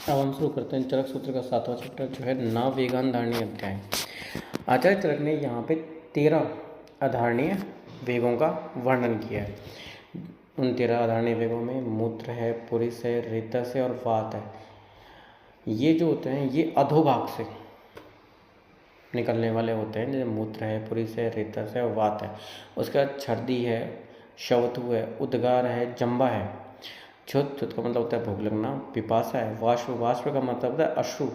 अब हम शुरू करते हैं चरक सूत्र का 7वां चैप्टर जो है नववेगान धारणीय अध्याय। आचार्य चरक ने यहाँ पे 13 आधारणीय वेगों का वर्णन किया है। उन 13 आधारणीय वेगों में मूत्र है, पुरिस है, रेतस है और वात है। ये जो होते हैं ये अधोभाग से निकलने वाले होते हैं, जैसे मूत्र है, पुरिस है, रेतस है और वात है। उसके बाद छर्दी है, शवथु है, उद्गार है, जंबा है। क्षुत का मतलब होता है भूख लगना। पिपासा है, वाष्प का मतलब होता है अश्रु,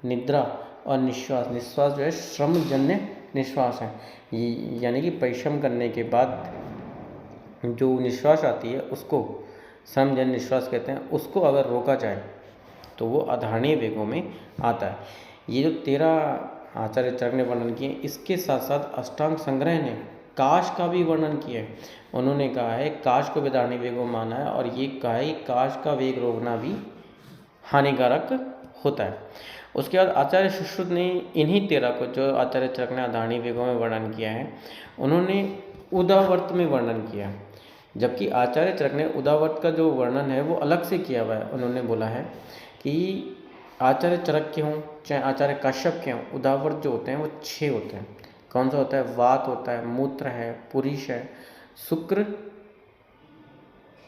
निद्रा और निश्वास। निश्वास जो है श्रमजन्य निश्वास है, यानी कि परिश्रम करने के बाद जो निश्वास आती है उसको श्रमजन्य निश्वास कहते हैं। उसको अगर रोका जाए तो वो आधारणीय वेगों में आता है। ये जो 13 आचार्य चरक ने वर्णन किए, इसके साथ साथ अष्टांग संग्रह ने काश का भी वर्णन किया है। उन्होंने कहा है काश को भी आधारणीय वेगों में माना है और ये कहा है काश का वेग रोकना भी हानिकारक होता है। उसके बाद आचार्य सुश्रुत ने इन्हीं 13 को जो आचार्य चरक ने आधारणीय वेगों में वर्णन किया है, उन्होंने उदावर्त में वर्णन किया, जबकि आचार्य चरक ने उदावर्त का जो वर्णन है वो अलग से किया हुआ है। उन्होंने बोला है कि आचार्य चरक के हों चाहे आचार्य कश्यप के हों, उदावर्त जो होते हैं वो 6 होते हैं। कौन सा होता है? वात होता है, मूत्र है, पुरीश है, शुक्र,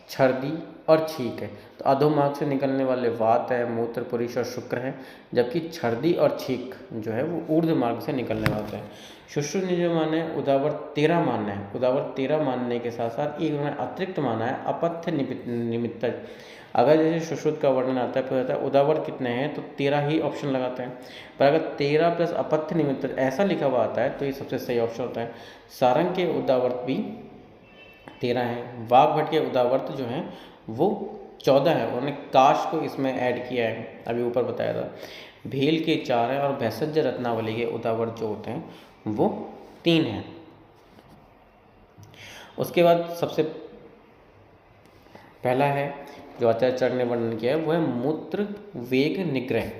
छर्दी और छींक है। तो अधोमार्ग से निकलने वाले वात है, मूत्र, पुरीश और शुक्र है, जबकि छर्दी और छींक जो है वो ऊर्ध्व मार्ग से निकलने वाले हैं। सुश्रुत ने जो माना है उदावर्त 13 मानना है। उदावर्त 13 मानने के साथ साथ एक उन्होंने अतिरिक्त माना है अपथ्य निमित्त। अगर जैसे सुश्रुत का वर्णन आता है फिर आता है उदावर्त कितने हैं तो 13 ही ऑप्शन लगाते हैं, पर अगर 13 प्लस अपथ्य निमित्त ऐसा लिखा हुआ आता है तो ये सबसे सही ऑप्शन होता है। सारंग के उदावर्त भी 13 हैं। वाग्भट के उदावर्त जो हैं वो 14 है। उन्होंने काश को इसमें ऐड किया है, अभी ऊपर बताया था। भेल के 4 हैं और भैसज रत्नावली के उदावर्त जो होते हैं वो 3 हैं। उसके बाद सबसे पहला है जो आचार्य चरक ने वर्णन किया है वो है मूत्र वेग निग्रह।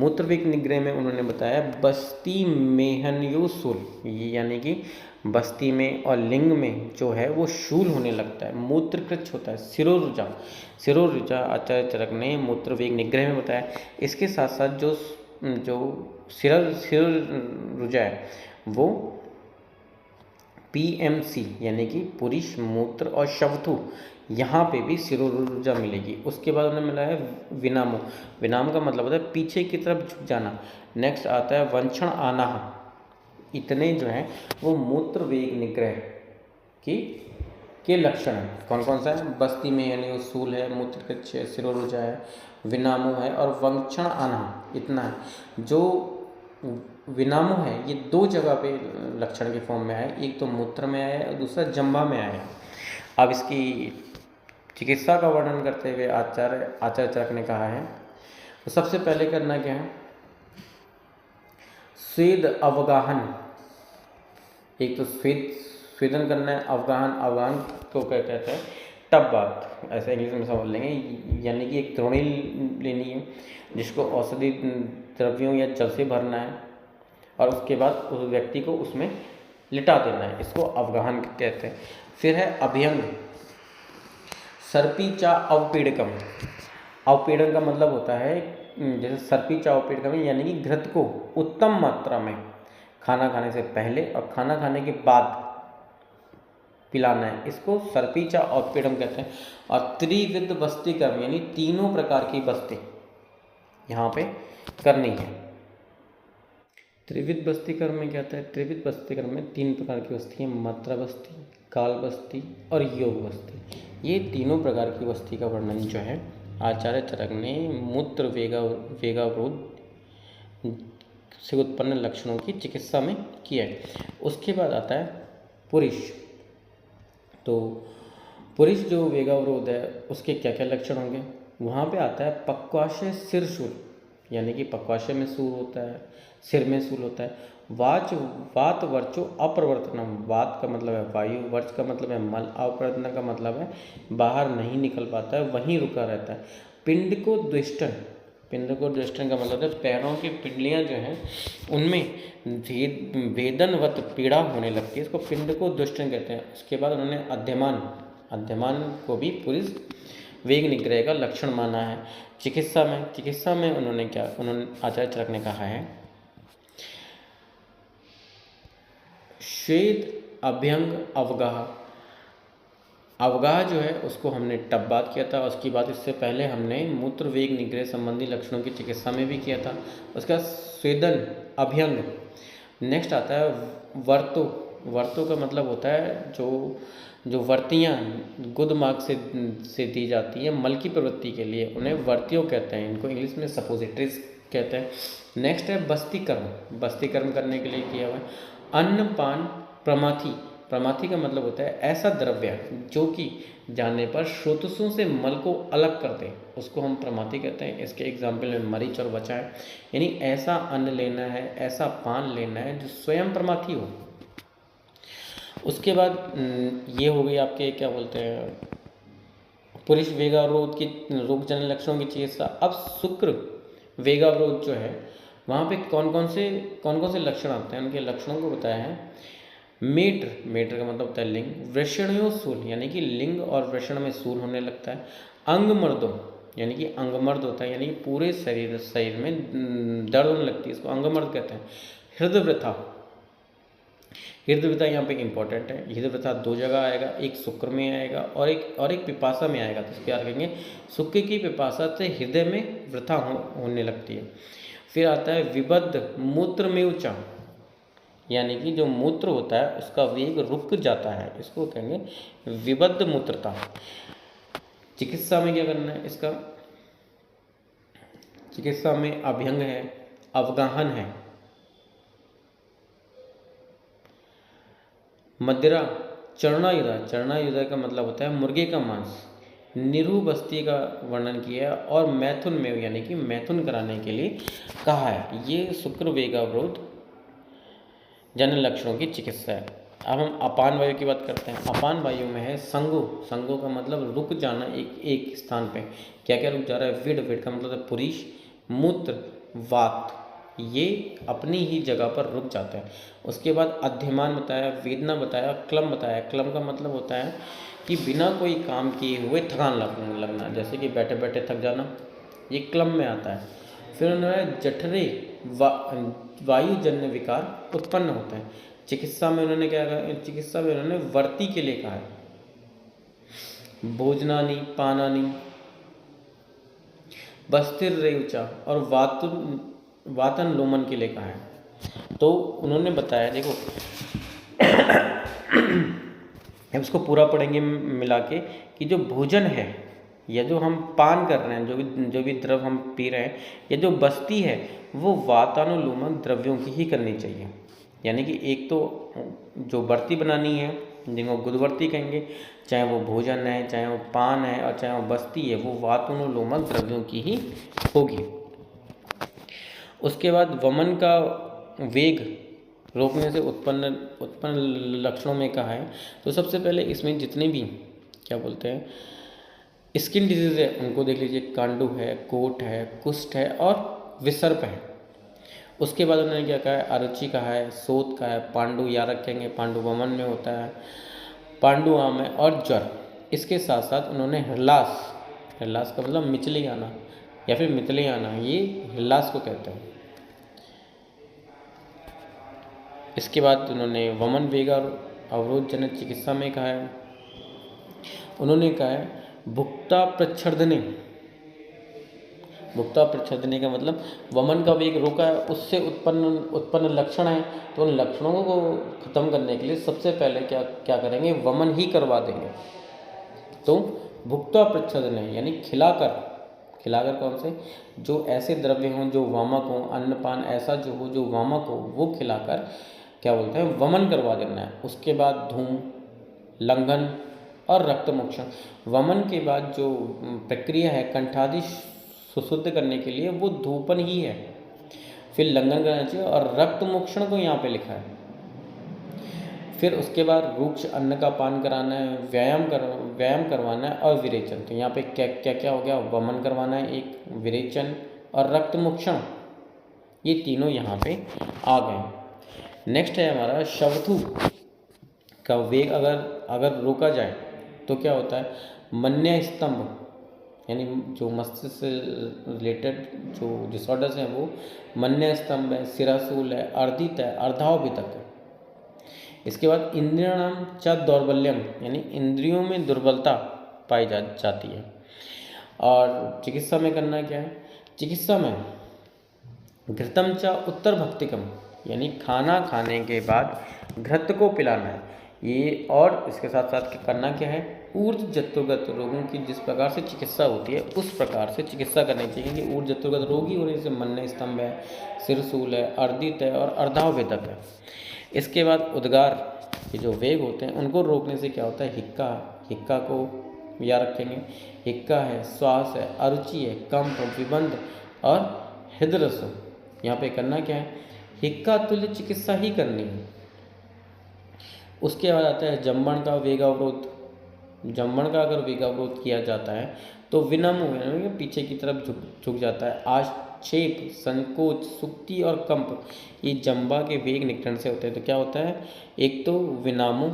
मूत्र वेग निग्रह में उन्होंने बताया बस्ती मेहनयु शूल, यानी कि बस्ती में और लिंग में जो है वो शूल होने लगता है, मूत्रकृच होता है, सिरोरुजा आचार्य चरक ने मूत्र वेग निग्रह में बताया। इसके साथ साथ जो सिरोरुजा है वो PMC यानी कि पुरुष, मूत्र और शवथु, यहाँ पे भी सिरोरुजा मिलेगी। उसके बाद उन्हें मिला है विनामो। विनाम का मतलब होता है पीछे की तरफ झुक जाना। नेक्स्ट आता है वंक्षण आनाह। इतने जो हैं वो मूत्र वेग निग्रह के लक्षण हैं। कौन कौन सा है? बस्ती में यानी शूल है, मूत्रकृच है, सिरोरुजा है, विनामो है और वंक्षण आनाह, इतना है। जो विनामो है ये 2 जगह पे लक्षण के फॉर्म में आए, एक तो मूत्र में आया और दूसरा जंबा में आया। अब इसकी चिकित्सा का वर्णन करते हुए आचार्य चरक ने कहा है तो सबसे पहले करना क्या है? स्वेद अवगाहन। एक तो स्वेदन करना है, अवगाहन को क्या कहते हैं? टब बात, ऐसे इंग्लिश में समझ लेंगे, यानी कि एक द्रोणी लेनी है जिसको औषधि द्रव्यों या जल से भरना है और उसके बाद उस व्यक्ति को उसमें लिटा देना है, इसको अवगाहन कहते हैं। फिर है अभ्यंग, सर्पीचा अवपीड़कम। अवपीड़न का मतलब होता है जैसे सर्पीचा अवपीड़कम यानी कि घृत को उत्तम मात्रा में खाना खाने से पहले और खाना खाने के बाद पिलाना है, इसको सर्पीचा अवपीड़न कहते हैं। और त्रिविध बस्ती कर्म यानी 3 प्रकार की बस्ती यहाँ पे करनी है। त्रिविध बस्ती कर्म में क्या आता है? त्रिविध बस्ती कर्म में 3 प्रकार की बस्ती है, मात्रा बस्ती, काल बस्ती और योग बस्ती। ये 3 प्रकार की बस्ती का वर्णन जो है आचार्य चरक ने मूत्र वेगावरोध से उत्पन्न लक्षणों की चिकित्सा में किया है। उसके बाद आता है पुरुष। तो पुरुष जो वेगावरोध है उसके क्या क्या लक्षण होंगे? वहाँ पे आता है पक्वाशय सिर शूल, यानी कि पक्वाशय में शूल होता है, सिर में शूल होता है। वात वर्चो अप्रवर्तनम। वात का मतलब है वायु, वर्च का मतलब है मल, अप्रवर्तन का मतलब है बाहर नहीं निकल पाता है, वहीं रुका रहता है। पिंड को द्विष्टन का मतलब है पैरों की पिंडलियाँ जो हैं उनमें वेदनवत पीड़ा होने लगती है, इसको पिंड को द्विष्टन कहते हैं। उसके बाद उन्होंने अध्यमान को भी पुरुष वेग निग्रह का लक्षण माना है। चिकित्सा में उन्होंने आचार्य चरक ने कहा है, श्वेत अभ्यंग अवगाह। अवगाह जो है उसको हमने तब बात किया था, उसकी बात इससे पहले हमने मूत्र वेग निग्रह संबंधी लक्षणों की चिकित्सा में भी किया था। उसका स्वेदन अभ्यंग। नेक्स्ट आता है वर्तो। वर्तो का मतलब होता है जो वर्तियाँ गुद मार्ग से दी जाती है मल की प्रवृत्ति के लिए, उन्हें वर्तियों कहते हैं। इनको इंग्लिश में सपोजिटरीज कहते हैं। नेक्स्ट है बस्ती कर्म। बस्ती कर्म करने के लिए किया हुआ है अन्न पान प्रमाथि। प्रमाथि का मतलब होता है ऐसा द्रव्य जो कि जाने पर स्रोतसों से मल को अलग कर दे, उसको हम प्रमाथि कहते हैं। इसके एग्जाम्पल में मरीच और वचा है। यानी ऐसा अन्न लेना है, ऐसा पान लेना है जो स्वयं प्रमाथि हो। उसके बाद ये हो गई आपके क्या बोलते हैं पुरुष वेगावरोध की रोगजनक लक्षणों की चिकित्सा। अब शुक्र वेगावरोध जो है वहाँ पे कौन कौन से लक्षण आते हैं, उनके लक्षणों को बताया है। मेटर का मतलब होता है लिंग। वृषणयो सूल यानी कि लिंग और वृषण में सूल होने लगता है। अंगमर्दो यानी कि अंगमर्द होता है, यानी कि पूरे शरीर में दर्द होने लगती है, इसको अंगमर्द कहते हैं। हृदय वृथा यहाँ पे इंपॉर्टेंट है। हृदय वृथा दो जगह आएगा, एक शुक्र में आएगा और एक पिपासा में आएगा। तो इसके क्या कहेंगे, शुक्र की पिपासा से हृदय में वृथा होने लगती है। फिर आता है विबद्ध मूत्र में ऊंचा, यानी कि जो मूत्र होता है उसका वेग रुक जाता है, इसको कहेंगे विबद्ध मूत्रता। चिकित्सा में क्या करना है इसका, चिकित्सा में अभ्यंग है, अवगाहन है, मदिरा, चरणायुधा का मतलब होता है मुर्गे का मांस, निरू बस्ती का वर्णन किया है और मैथुन में यानी कि मैथुन कराने के लिए कहा है। ये शुक्र वेगावरोध जन लक्षणों की चिकित्सा है। अब हम अपान वायु की बात करते हैं। अपान वायु में है संगो का मतलब रुक जाना एक स्थान पे। क्या क्या रुक जा रहा है, विड का मतलब है पुरुष, मूत्र, वात, ये अपनी ही जगह पर रुक जाते हैं। उसके बाद अध्यमान बताया, वेदना बताया, क्लम बताया। क्लम का मतलब होता है कि बिना कोई काम किए हुए थकान लगना, जैसे कि बैठे बैठे थक जाना, ये क्लम में आता है। फिर उन्होंने जठरे वायुजन्य विकार उत्पन्न होते हैं। चिकित्सा में उन्होंने क्या कहा, चिकित्सा में उन्होंने वर्ती के लिए कहा है, भोजनानी, पानानी, बस्तिर रेउचा और वातन लोमन के लिए कहा है। तो उन्होंने बताया, देखो अब इसको पूरा पढ़ेंगे मिला के कि जो भोजन है या जो हम पान कर रहे हैं, जो भी द्रव हम पी रहे हैं, या जो बस्ती है वो वातानुलोमन द्रव्यों की ही करनी चाहिए। यानी कि एक तो जो बर्ती बनानी है जिनको गुदवर्ती कहेंगे, चाहे वो भोजन है, चाहे वो पान है और चाहे वो बस्ती है, वो वातानुलोमन द्रव्यों की ही होगी। उसके बाद वमन का वेग रोकने से उत्पन्न लक्षणों में कहा है। तो सबसे पहले इसमें जितने भी क्या बोलते हैं स्किन डिजीज़ है उनको देख लीजिए, कांडू है, कोट है, कुष्ठ है और विसर्प है। उसके बाद उन्होंने क्या कहा है, अरुचि कहा है, सोत कहा है, पांडु या रखेंगे, पांडु वमन में होता है, पांडु आम है और ज्वर। इसके साथ साथ उन्होंने हृलास का मतलब मिचली आना या फिर मितली आना, ये हृलास को कहते हैं। इसके बाद उन्होंने वमन वेग और अवरोध जनित चिकित्सा में कहा है, उन्होंने कहा है भुक्ता प्रच्छर्दने का मतलब वमन का वेग रोका है, उससे उत्पन्न लक्षण है। तो उन लक्षणों को खत्म करने के लिए सबसे पहले क्या करेंगे, वमन ही करवा देंगे। तो भुक्ता प्रच्छर्दने यानी खिलाकर कौन से, जो ऐसे द्रव्य हों जो वामक हों, अन्नपान ऐसा जो हो जो वामक हो, वो खिलाकर क्या बोलते हैं वमन करवा देना है। उसके बाद धूम, लंघन और रक्तमोक्षण। वमन के बाद जो प्रक्रिया है कंठादि सुशुद्ध करने के लिए वो धूपन ही है। फिर लंघन करना चाहिए और रक्तमोक्षण को यहाँ पे लिखा है। फिर उसके बाद रुक्ष अन्न का पान कराना है, व्यायाम करवाना है और विरेचन। तो यहाँ पे क्या हो गया, वमन करवाना है एक, विरेचन और रक्तमोक्षण, ये तीनों यहाँ पे आ गए। नेक्स्ट है हमारा शवथु का वेग अगर रोका जाए तो क्या होता है, मन्य स्तंभ यानी जो मस्तिष्क से रिलेटेड जो डिसऑर्डर्स हैं वो मन्य स्तंभ है, सिरासूल है, अर्दित है, अर्धावभितक है। इसके बाद इंद्रियाणाम च दौर्बल्यम, यानी इंद्रियों में दुर्बलता पाई जाती है। और चिकित्सा में करना क्या है, चिकित्सा में घृतम च उत्तर भक्तिकम, यानी खाना खाने के बाद घृत को पिलाना है ये। और इसके साथ साथ करना क्या है, ऊर्ज जत्रुगत रोगों की जिस प्रकार से चिकित्सा होती है उस प्रकार से चिकित्सा करनी चाहिए कि ऊर्ज जत्रुगत रोगी होने से मन्य स्तंभ है, सिरसूल है, अर्दित है और अर्धावभेदक है। इसके बाद उद्गार के जो वेग होते हैं उनको रोकने से क्या होता है, हिक्का, हिक्का को याद रखेंगे, हिक्का है, श्वास है, अरुचि है, कंप, विबंध और हृदरस। यहाँ पे करना क्या है, हिक्का तुल्य चिकित्सा ही करनी है। उसके बाद आता है जम्बन का वेगावरोध। जम्बन का अगर वेगावरोध किया जाता है तो विनम्र यानी पीछे की तरफ झुक जाता है। आक्षेप, संकोच, सुक्ति और कंप ये जम्बा के वेग निकटन से होते हैं। तो क्या होता है, एक तो विनामु,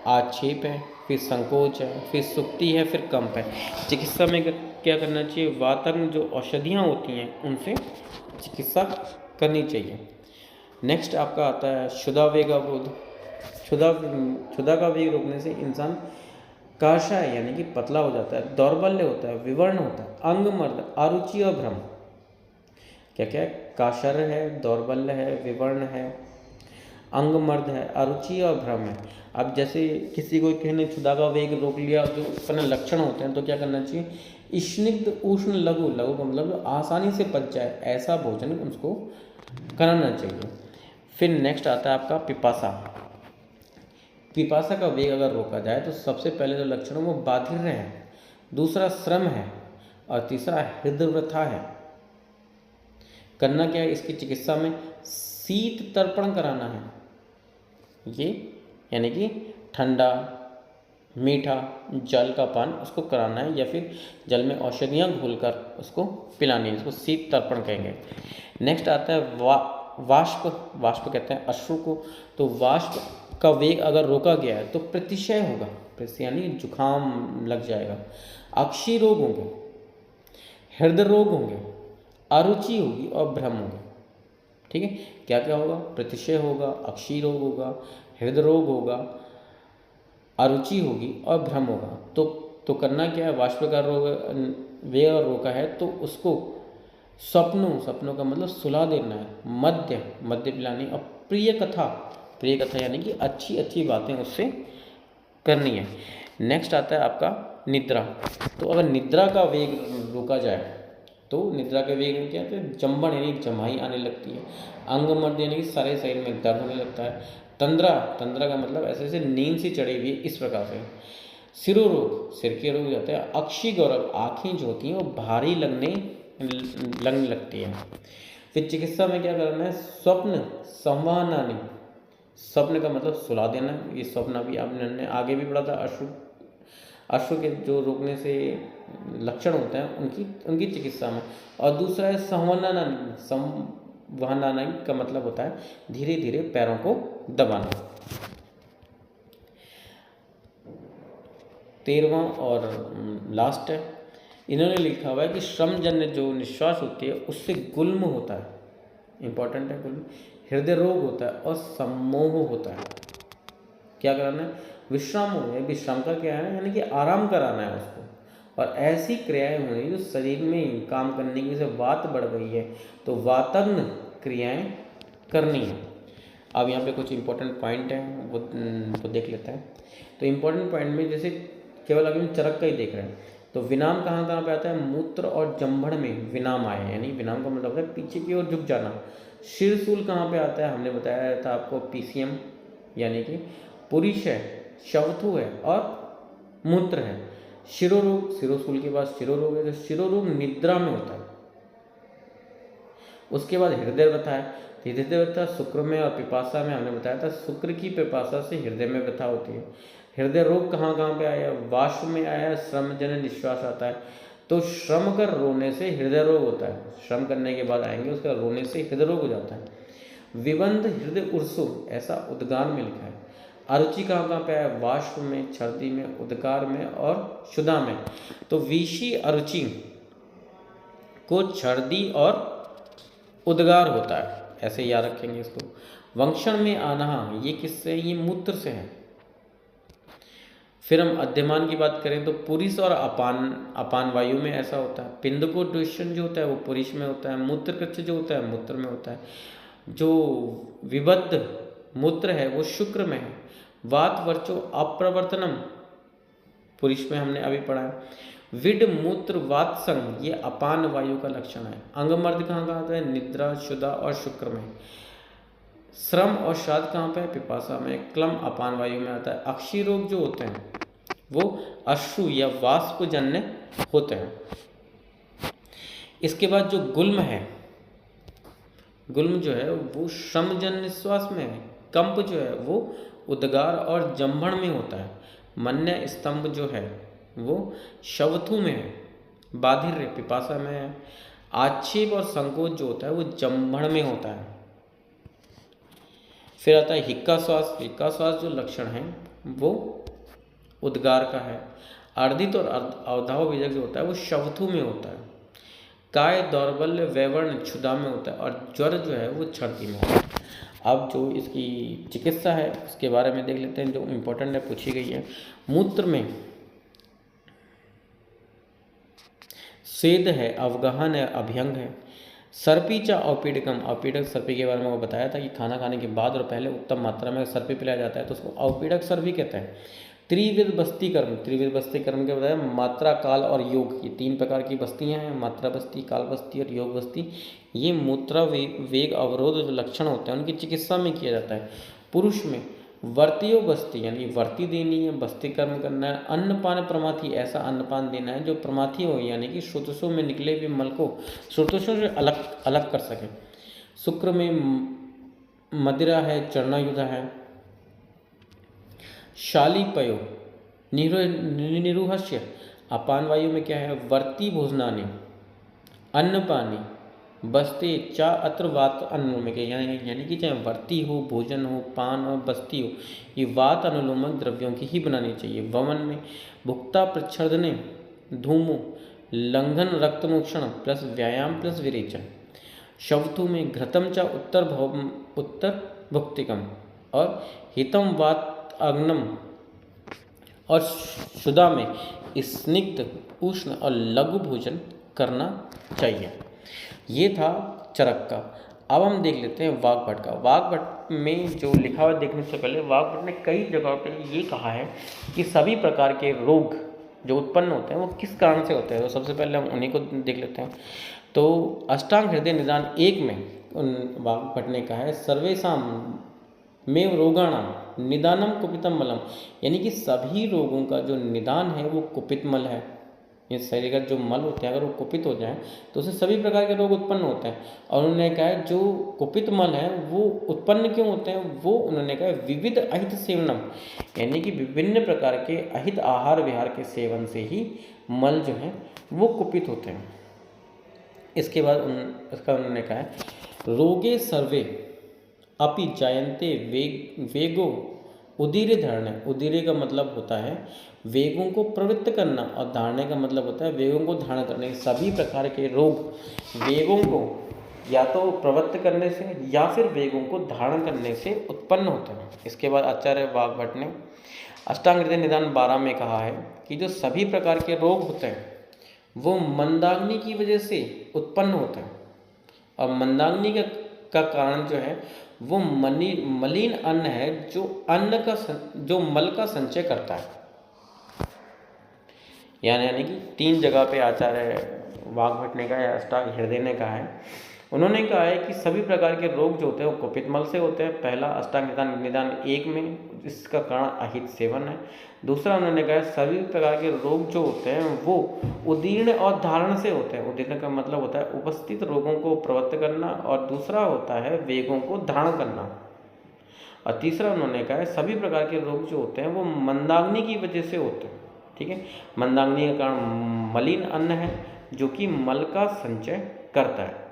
आक्षेप है, फिर संकोच है, फिर सुक्ति है, फिर कंप है। चिकित्सा में क्या करना चाहिए, वातंग जो औषधियाँ होती हैं उनसे चिकित्सा करनी चाहिए। नेक्स्ट आपका आता है क्षुधा वेग अवरोध। क्षुधा का वेग रोकने से इंसान काशाय यानी कि पतला हो जाता है, दौर्बल्य होता है, विवर्ण होता है, अंगमर्द, अरुचि और भ्रम। क्या क्या है, काशर है, दौर्बल्य है, विवर्ण है, अंगमर्द है, अरुचि और भ्रम है। अब जैसे किसी को किसी ने क्षुधा का वेग रोक लिया, जो अपने लक्षण होते हैं तो क्या करना चाहिए, स्निग्ध उष्ण लघु, लघु का मतलब आसानी से पच जाए ऐसा भोजन उसको कराना चाहिए। फिर नेक्स्ट आता है आपका पिपासा। पिपासा का वेग अगर रोका जाए तो सबसे पहले जो लक्षण है वो बाधिर्य है, दूसरा श्रम है और तीसरा हृदयवृथा है। करना क्या है, इसकी चिकित्सा में शीत तर्पण कराना है, ये यानी कि ठंडा मीठा जल का पान उसको कराना है या फिर जल में औषधियाँ घोलकर उसको पिलानी है, इसको शीत तर्पण कहेंगे। नेक्स्ट आता है वाष्प। वाष्प कहते हैं अश्रु को। तो वाष्प का वेग अगर रोका गया है तो प्रतिशय होगा, यानी जुखाम लग जाएगा, अक्षी रोग होंगे, हृदय रोग होंगे, अरुचि होगी और भ्रम होगा। ठीक है, क्या क्या होगा, प्रतिशय होगा, अक्षी रोग होगा, हृदय रोग होगा, अरुचि होगी और भ्रम होगा। तो करना क्या है, वाष्प का रोग वेग रोका है तो उसको स्वप्नों का मतलब सुला देना है, मध्य पिलानी और प्रिय कथा यानी कि अच्छी अच्छी बातें उससे करनी है। नेक्स्ट आता है आपका निद्रा। तो अगर निद्रा का वेग रोका जाए तो निद्रा के वेग में क्या है, जंबन यानी जमाई आने लगती है, अंगमर्द यानी कि सारे शरीर में दर्द होने लगता है, तंद्रा का मतलब ऐसे ऐसे नींद सी चढ़ी हुई है, इस प्रकार से। सिरोरोग, सिर के रोग हो जाते हैं। अक्षी गौरव, आँखें जो होती हैं वो भारी लगने लगती है। फिर चिकित्सा में क्या करना है, स्वप्न संवाहनानि, स्वप्न का मतलब सुला देना। ये स्वप्न भी आपने आगे भी पढ़ा था, अश्रु के जो रोकने से लक्षण होते हैं उनकी चिकित्सा में। और दूसरा है संवहनानि का मतलब होता है धीरे धीरे पैरों को दबाना। 13वां और लास्ट है, इन्होंने लिखा हुआ है कि श्रमजन्य जो निश्वास होती है उससे गुल्म होता है, इंपॉर्टेंट है गुल्म, हृदय रोग होता है और सम्मोह होता है। क्या कराना है, विश्राम हो गया, विश्राम का क्या है यानी कि आराम कराना है उसको। और ऐसी क्रियाएं हो रही जो शरीर में काम करने की वजह से वात बढ़ गई है तो वातग्न क्रियाएं करनी है। अब यहाँ पे कुछ इंपॉर्टेंट पॉइंट हैं वो देख लेते हैं। तो इंपॉर्टेंट पॉइंट में जैसे केवल अभी हम चरक का ही देख रहे हैं तो विनाम कहाँ पे आता है, मूत्र और जंभड़ में विनाम आए, यानी विनाम का मतलब है पीछे की ओर झुक जाना। शिरशूल कहाँ पे आता है, हमने बताया था आपको पीसीएम यानी कि पुरुष है, शवथु है और मूत्र है। शिरोरोग, शिरोशूल के बाद शिरोरोग है, तो शिरोरोग निद्रा में होता है। उसके बाद हृदय व्यथा है, हृदय व्यथा शुक्र में और पिपासा में हमने बताया था, शुक्र की पिपासा से हृदय में व्यथा होती है। हृदय रोग कहाँ पे आया, वाष्प में आया, श्रमजन्य निश्वास आता है। तो श्रम कर रोने से हृदय रोग होता है, श्रम करने के बाद आएंगे उसका रोने से हृदय रोग हो जाता है। विबंध हृदय उर्सु ऐसा उद्गान में लिखा है। अरुचि कहाँ कहाँ पे है? वाष्प में, छर्दी में, उद्गार में और क्षुधा में। तो विषी अरुचि को छर्दी और उद्गार होता है, ऐसे याद रखेंगे इसको। वंक्षण में आना, ये किससे? ये मूत्र से है। फिर हम अद्यमान की बात करें तो पुरुष और अपान वायु में ऐसा होता है। पिंडकोद्वेषण जो होता है वो पुरुष में होता है। मूत्रकृच्छ जो होता है मूत्र में होता है। जो विबद्ध मूत्र है वो शुक्र में है। वात वर्चो अप्रवर्तनम पुरुष में हमने अभी पढ़ा है। विड मूत्र वात संग ये अपान वायु का लक्षण है। अंगमर्द कहाँ कहाँ आता है? निद्रा, शुदा और शुक्र में। श्रम और श्राद्ध कहाँ पे है? पिपासा में। क्लम अपान वायु में आता है। अक्षी रोग जो होते हैं वो अश्रु या वाष्पजन्य होते हैं। इसके बाद जो गुल्म है, गुल्म जो है वो श्रमजन्य श्वास में है। कंप जो है वो उद्गार और जंभण में होता है। मन्य स्तंभ जो है वो शवथु में है। बाधिर्य पिपासा में है। आक्षेप और संकोच जो होता है वो जंभण में होता है। फिर आता है हिक्का श्वास। हिक्का श्वास जो लक्षण है वो उद्गार का है। अर्धित और अवधाव बीजक जो होता है वो शवथु में होता है। काय, दौर्बल्य, वैवर्ण क्षुधा में होता है और ज्वर जो है वो छर्दी में होता है। अब जो इसकी चिकित्सा है उसके बारे में देख लेते हैं, जो इम्पोर्टेंट है, पूछी गई है। मूत्र में स्वेद है, अवगहन है, अभ्यंग है। सर्पी चा औपीडकम, औपीडक सर्पी के बारे में वो बताया था कि खाना खाने के बाद और पहले उत्तम मात्रा में सर्पी पिलाया जाता है तो उसको औपीडक सर्पी कहते हैं। त्रिविध बस्ती कर्म, त्रिविध बस्ती कर्म के बताया मात्रा, काल और योग, ये 3 प्रकार की बस्तियां हैं, मात्रा बस्ती, काल बस्ती और योग बस्ती। ये मूत्रा वेग अवरोध जो लक्षण होते हैं उनकी चिकित्सा में किया जाता है। पुरुष में वर्तियो बस्ती यानी वर्ती देनी है, बस्ती कर्म करना है। अन्नपान प्रमाथी, ऐसा अन्नपान देना है जो प्रमाथी हो यानी कि श्रोतसों में निकले हुए मल को श्रोतसों से अलग अलग कर सके। शुक्र में मदिरा है, चरणायुधा है। शालीपयो निरुहस्य, अपान वायु में क्या है? वर्ती भोजनानि, अन्नपानी, बस्ते चा अत्र वात अनुलोम के, यानी कि चाहे वर्ती हो, भोजन हो, पान हो, बस्ती हो, ये वात अनुलोमक द्रव्यों की ही बनानी चाहिए। वमन में भुक्ता प्रच्छर्दने, धूमो, लंघन, रक्तमोक्षण प्लस व्यायाम प्लस विरेचन। शवथु में घृतम चा उत्तर भुक्तिकम और हितम वात अग्नम और शुदा में स्निग्ध, उष्ण और लघु भोजन करना चाहिए। ये था चरक का। अब हम देख लेते हैं वाग्भट का। वाग्भट में जो लिखा हुआ देखने से पहले वाग्भट ने कई जगहों पे ये कहा है कि सभी प्रकार के रोग जो उत्पन्न होते हैं वो किस कारण से होते हैं। तो सबसे पहले हम उन्हीं को देख लेते हैं। तो अष्टांग हृदय निदान 1 में वाग्भट ने कहा है सर्वेषां में रोगाणाम निदानम कुपितम मलम, यानी कि सभी रोगों का जो निदान है वो कुपित मल है। ये शरीर का जो मल होते हैं अगर वो कुपित हो जाए तो उससे सभी प्रकार के रोग उत्पन्न होते हैं। और उन्होंने कहा है जो कुपित मल है वो उत्पन्न क्यों होते हैं, वो उन्होंने कहा विविध अहित सेवनम, यानी कि विभिन्न प्रकार के अहित आहार विहार के सेवन से ही मल जो है वो कुपित होते हैं। इसके बाद इसका उन्होंने कहा है रोगे सर्वे अपि जायन्ते वेगो उदीर्य धारणा। उदीर्य का मतलब होता है वेगों को प्रवृत्त करना और धारणे का मतलब होता है वेगों को धारण करने। सभी प्रकार के रोग वेगों को या तो प्रवृत्त करने से या फिर वेगों को धारण करने से उत्पन्न होते हैं। इसके बाद आचार्य वाग्भट ने अष्टांग हृदय निदान 12 में कहा है कि जो सभी प्रकार के रोग होते हैं वो मंदाग्नि की वजह से उत्पन्न होते हैं। और मंदाग्नि का कारण जो है वो मलिन अन्न है जो मल का संचय करता है। यानी कि 3 जगह पे आचार्य वाग्भट ने कहा है, अष्टांग हृदय ने कहा है। उन्होंने कहा है कि सभी प्रकार के रोग जो होते हैं वो कुपित मल से होते हैं। पहला अष्टांग निदान 1 में इसका कारण अहित सेवन है। दूसरा उन्होंने कहा सभी प्रकार के रोग जो होते हैं वो उदीर्ण और धारण से होते हैं। उदीर्ण का मतलब होता है उपस्थित रोगों को प्रवृत्त करना और दूसरा होता है वेगों को धारण करना। और तीसरा उन्होंने कहा सभी प्रकार के रोग जो होते हैं वो मंदाग्नि की वजह से होते हैं। ठीक है, मंदाग्नि का कारण मलिन अन्न है जो कि मल का संचय करता है।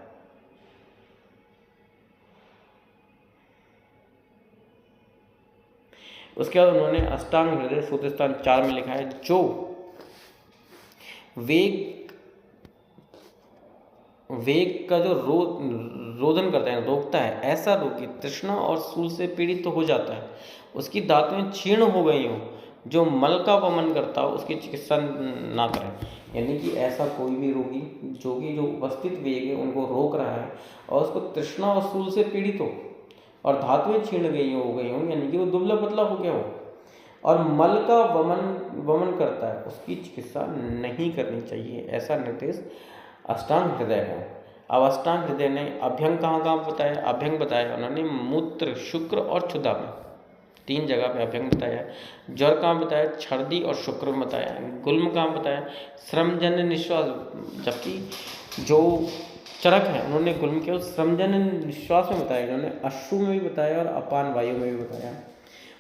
उसके बाद उन्होंने अष्टांग हृदय सूत्र स्थान 4 में लिखा है, जो वेग का जो रोधन करता है, रोकता है, ऐसा रोगी तृष्णा और शूल से पीड़ित तो हो जाता है, उसकी धातुएं क्षीण हो गई हो, जो मल का वमन करता हो, उसकी चिकित्सा ना करें। यानी कि ऐसा कोई भी रोगी जो उपस्थित वेग है उनको रोक रहा है और उसको तृष्णा और शूल से पीड़ित हो और धातुएं क्षीण हो गई हो, यानी कि वो दुबला पतला हो गया हो और मल का वमन करता है, उसकी चिकित्सा नहीं करनी चाहिए। ऐसा निर्देश अष्टांग हृदय है। अब अष्टांग हृदय ने अभ्यंग कहाँ बताया? अभ्यंग बताया उन्होंने मूत्र, शुक्र और क्षुधा में, 3 जगह पे अभ्यंग बताया। ज्वर कहाँ बताया? छर्दी और शुक्र में बताया। गुल्म कहाँ बताया? श्रमजन्य निश्वास, जबकि जो चरक है उन्होंने गुल्म केवल श्रमजन्य निश्वास में बताया, इन्होंने अश्रु में भी बताया और अपान वायु में भी बताया।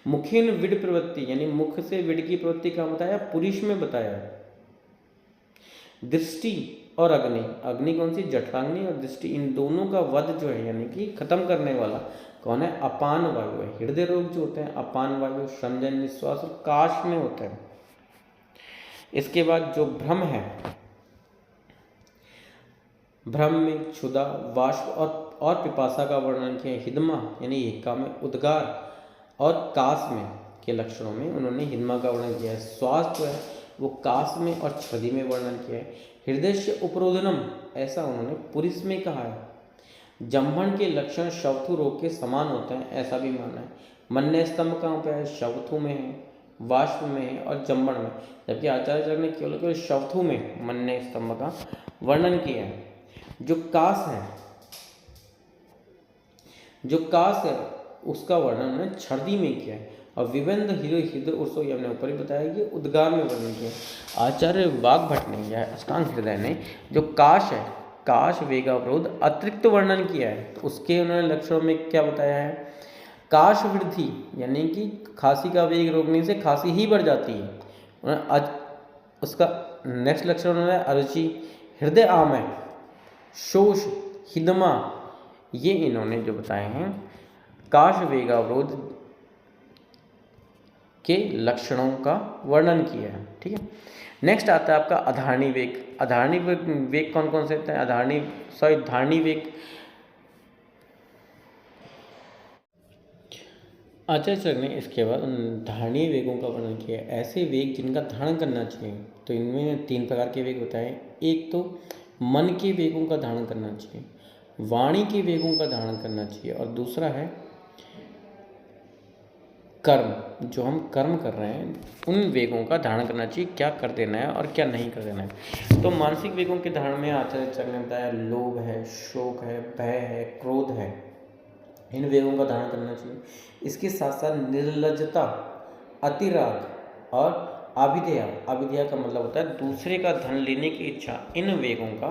मुखीन विड प्रवृत्ति, यानी मुख से विड की प्रवृत्ति कहाँ बताया? पुरुष में बताया। दृष्टि और अग्नि कौन सी? जठराग्नि और दृष्टि, इन दोनों का वध जो है यानी कि खत्म करने वाला कौन है? अपान वायु है। हृदय रोग जो होते हैं अपान वायु, श्रमजन्य निश्वास और काश में होते हैं। इसके बाद जो भ्रम है, भ्रम में क्षुधा, वाष्प और पिपासा का वर्णन किया। हिदमा यानी हिक्का में, उद्गार और काश में के लक्षणों में उन्होंने हिदमा का वर्णन किया है। श्वास जो है वो काश में और छर्दी में वर्णन किया है। हृदय से उपरोधनम, ऐसा उन्होंने पुरुष में कहा है। जम्भन के लक्षण शवथु रोग के समान होते हैं, ऐसा भी मानना है। मन्य स्तंभ कहाँ पे है? शवथु में है, वाष्प में है और जम्भन में, जबकि आचार्य चरक ने केवल शवथु में मन्य स्तंभ का वर्णन किया है। जो काश है उसका वर्णन उन्होंने छर्दी में किया है और विबंध हृदय उर्सो, ये हमने ऊपर ही बताया कि उद्गार में वर्णन किया। आचार्य वाग्भट ने या अष्टांग हृदय ने जो काश है, काश वेगावरोध अतिरिक्त वर्णन किया है, तो उसके उन्होंने लक्षणों में क्या बताया है? काश वृद्धि, यानी कि खांसी का वेग रोकने से खांसी ही बढ़ जाती है। उसका नेक्स्ट लक्षण उन्होंने अरुचि, हृदय आमय, शोष, हिदमा, ये इन्होंने जो बताए हैं काश वेगावरोध के लक्षणों का वर्णन किया है। ठीक है, नेक्स्ट आता है आपका अधारणी वेग। अधारणी वेग कौन कौन से होते हैं? धारणी वेग आचार्य चरक ने इसके बाद धारणीय वेगों का वर्णन किया है। ऐसे वेग जिनका धारण करना चाहिए, तो इनमें 3 प्रकार के वेग बताए। एक तो मन के वेगों का धारण करना चाहिए, वाणी के वेगों का धारण करना चाहिए और दूसरा है कर्म, जो हम कर्म कर रहे हैं उन वेगों का धारण करना चाहिए, क्या कर देना है और क्या नहीं कर देना है। तो मानसिक वेगों के धारण में आचार्य चरक ने बताया लोभ है, शोक है, भय है, क्रोध है, इन वेगों का धारण करना चाहिए। इसके साथ साथ निर्लज्जता, अतिराग और अविधेय का मतलब होता है दूसरे का धन लेने की इच्छा, इन वेगों का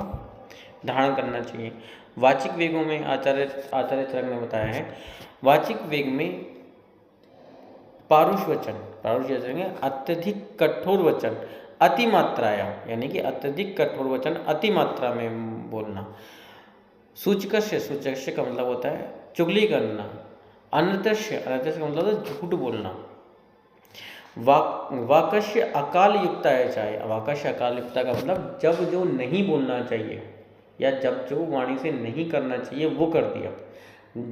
धारण करना चाहिए। वाचिक वेगों में आचार्य चरक ने बताया है, वाचिक वेग में पारुष वचन अत्यधिक कठोर वचन, अतिमात्राया, यानी कि अत्यधिक कठोर वचन अति मात्रा में बोलना। सूचकस्य का मतलब होता है चुगली करना। अनृतस्य का मतलब है झूठ बोलना। वाकस्य अकाल युक्ता है, चाहे वाकस्य अकाल युक्ता का मतलब जब जो नहीं बोलना चाहिए या जब जो वाणी से नहीं करना चाहिए वो कर दिया।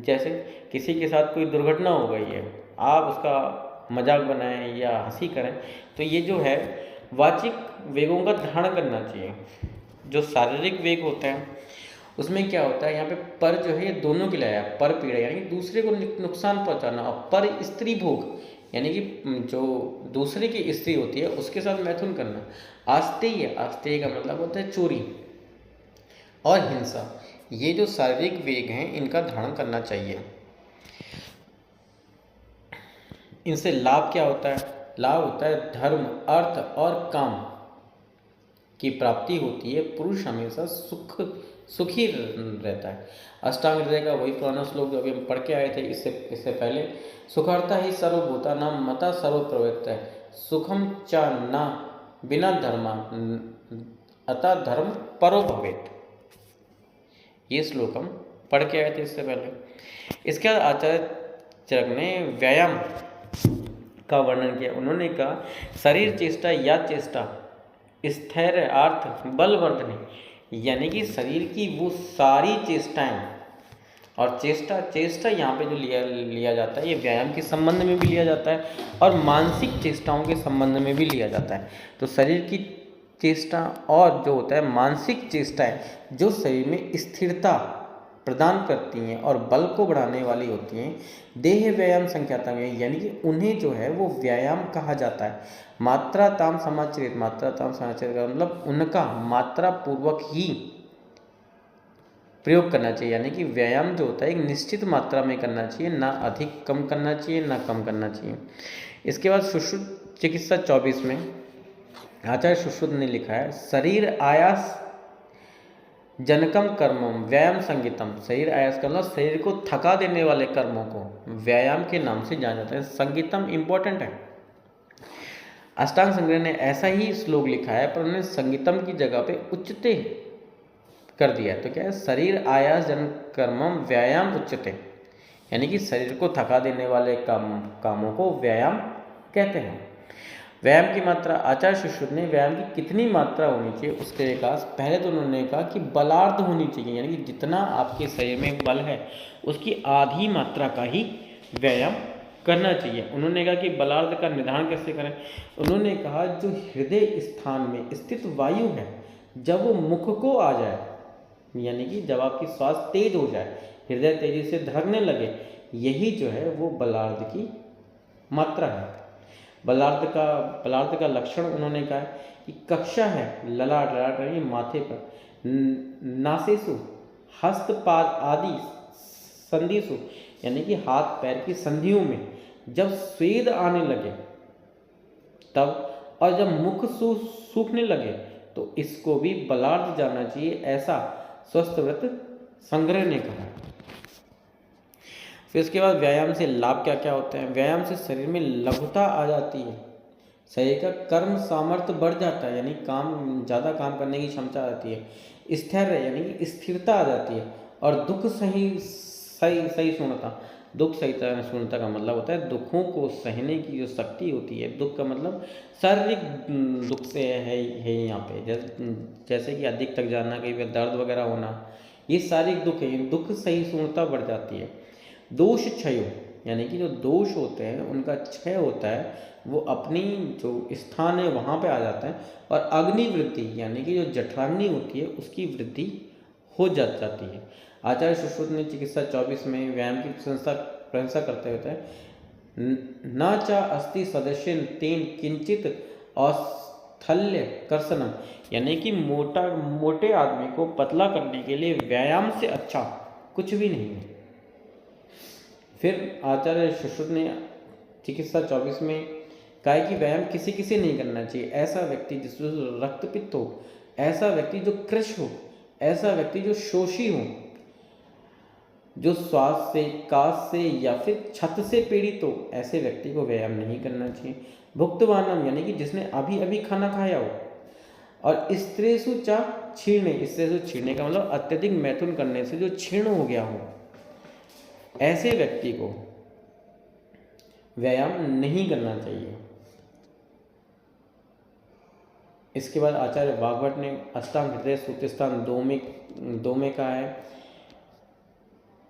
जैसे किसी के साथ कोई दुर्घटना हो गई है, आप उसका मजाक बनाएं या हंसी करें, तो ये जो है वाचिक वेगों का धारण करना चाहिए। जो शारीरिक वेग होते हैं उसमें क्या होता है, यहाँ पे पर जो है ये दोनों के लिए आया, पर पीड़ा यानी कि दूसरे को नुकसान पहुंचाना, और पर स्त्री भोग यानी कि जो दूसरे की स्त्री होती है उसके साथ मैथुन करना। आस्तेय का मतलब होता है चोरी और हिंसा। ये जो शारीरिक वेग हैं इनका धारण करना चाहिए। इनसे लाभ क्या होता है? लाभ होता है धर्म, अर्थ और काम की प्राप्ति होती है। पुरुष हमेशा सुखी रहता है। अष्टांग हृदय का वही पुराना श्लोक जो अभी हम पढ़ के आए थे इससे पहले, सुखर्ता ही सर्वभूतानां मता सर्वप्रवृत्त है, सुखम च न बिना धर्मा अतः धर्म परो भवेत्। ये श्लोक हम पढ़ के आए थे इससे पहले। इसके बाद आचार्य चरक ने व्यायाम का वर्णन किया। उन्होंने कहा शरीर चेष्टा या चेष्टा स्थैर्य अर्थ बलवर्धनी, यानी कि शरीर की वो सारी चेष्टाएं, और चेष्टा यहाँ पे जो लिया जाता है ये व्यायाम के संबंध में भी लिया जाता है और मानसिक चेष्टाओं के संबंध में भी लिया जाता है। तो शरीर की चेष्टा और जो होता है मानसिक चेष्टाएं जो शरीर में स्थिरता प्रदान करती हैं और बल को बढ़ाने वाली होती हैं, देह व्यायाम संख्याता में, यानी कि उन्हें जो है वो व्यायाम कहा जाता है। मात्राताम समाचरित का मतलब उनका मात्रा पूर्वक ही प्रयोग करना चाहिए, यानी कि व्यायाम जो होता है एक निश्चित मात्रा में करना चाहिए, ना अधिक कम करना चाहिए ना कम करना चाहिए। इसके बाद सुश्रुत चिकित्सा 24 में आचार्य सुश्रुत ने लिखा है शरीर आयास जनकम कर्मम व्यायाम संगीतम। शरीर आयास का मतलब शरीर को थका देने वाले कर्मों को व्यायाम के नाम से जाना जाता है। संगीतम इंपॉर्टेंट है। अष्टांग संग्रह ने ऐसा ही श्लोक लिखा है पर उन्होंने संगीतम की जगह पे उच्चते कर दिया। तो क्या है, शरीर आयास जन कर्मम व्यायाम उच्चते, यानी कि शरीर को थका देने वाले कामों को व्यायाम कहते हैं। व्यायाम की मात्रा, आचार्य सुश्रुत ने व्यायाम की कितनी मात्रा होनी चाहिए उसके विकास, पहले तो उन्होंने कहा कि बलार्ध होनी चाहिए, यानी कि जितना आपके शरीर में बल है उसकी आधी मात्रा का ही व्यायाम करना चाहिए। उन्होंने कहा कि बलार्ध का निर्धारण कैसे करें। उन्होंने कहा जो हृदय स्थान में स्थित वायु है जब वो मुख को आ जाए, यानी कि जब आपकी श्वास तेज हो जाए, हृदय तेजी से धड़कने लगे, यही जो है वो बलार्ध की मात्रा है। बलार्ध का लक्षण उन्होंने कहा कि कक्षा है ललाट रही माथे पर, नासेसु हस्तपाद आदि संधिसु, यानी कि हाथ पैर की संधियों में जब स्वेद आने लगे तब, और जब मुख सूखने लगे तो इसको भी बलार्ध जाना चाहिए, ऐसा स्वस्थ व्रत संग्रह ने कहा। फिर उसके बाद व्यायाम से लाभ क्या क्या होते हैं। व्यायाम से शरीर में लघुता आ जाती है, शरीर का कर्म सामर्थ्य बढ़ जाता है, यानी ज़्यादा काम करने की क्षमता आती है। स्थिर यानी कि स्थिरता आ जाती है, और दुख सही शून्यता। दुख शून्यता का मतलब होता है दुखों को सहने की जो शक्ति होती है। दुख का मतलब शारीरिक दुख से है यहाँ पे, जैसे कि अधिक थक जाना, कई बार दर्द वगैरह होना, ये शारीरिक दुख है। दुख सहिष्णुता बढ़ जाती है। दोष क्षय, यानी कि जो दोष होते हैं उनका क्षय होता है, वो अपनी जो स्थान है वहाँ पे आ जाता है। और अग्नि वृद्धि, यानी कि जो जठराग्नि होती है उसकी वृद्धि हो जाती है। आचार्य सुश्रुत ने चिकित्सा 24 में व्यायाम की प्रशंसा करते होते हैं न चा अस्ति सदस्य तेन किंचित औस्थल्य कर्षणम, यानी कि मोटे आदमी को पतला करने के लिए व्यायाम से अच्छा कुछ भी नहीं है। फिर आचार्य सुश्रुत ने चिकित्सा 24 में कहा कि व्यायाम किसी किसी नहीं करना चाहिए। ऐसा व्यक्ति जिसमें रक्तपित्त हो, ऐसा व्यक्ति जो कृश हो, ऐसा व्यक्ति जो शोषी हो, जो श्वास से, काश से या फिर छत से पीड़ित हो, ऐसे व्यक्ति को व्यायाम नहीं करना चाहिए। भुक्तवानम, यानी कि जिसने अभी अभी खाना खाया हो। और स्त्रेषु चा छीर्णे, स्त्रेषु छीर्णे का मतलब अत्यधिक मैथुन करने से जो छीर्ण हो गया हो, ऐसे व्यक्ति को व्यायाम नहीं करना चाहिए। इसके बाद आचार्य वाग्भट ने अष्टांग हृदय सूत्रस्थान 2 में कहा है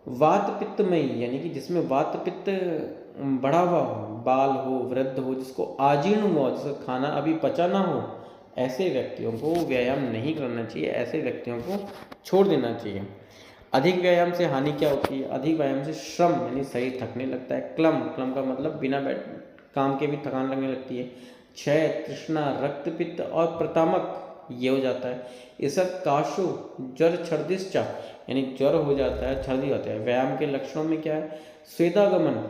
वात पित्तमयी, यानी कि जिसमें वात पित्त बढ़ा हुआ हो, बाल हो, वृद्ध हो, जिसको आजीर्ण हो, जिसका खाना अभी पचा ना हो, ऐसे व्यक्तियों को व्यायाम नहीं करना चाहिए, ऐसे व्यक्तियों को छोड़ देना चाहिए। अधिक व्यायाम से हानि क्या होती है। अधिक व्यायाम से श्रम, यानी शरीर थकने लगता है। क्लम का मतलब बिना काम के भी थकान लगने लगती है। क्षय, तृष्णा, रक्तपित्त और प्रतामक, ये हो जाता है। इसका काशु, ज्वर, छर्दिश्चा, यानी ज्वर हो जाता है, छर्दी होता है। व्यायाम के लक्षणों में क्या है, स्वेदागमन।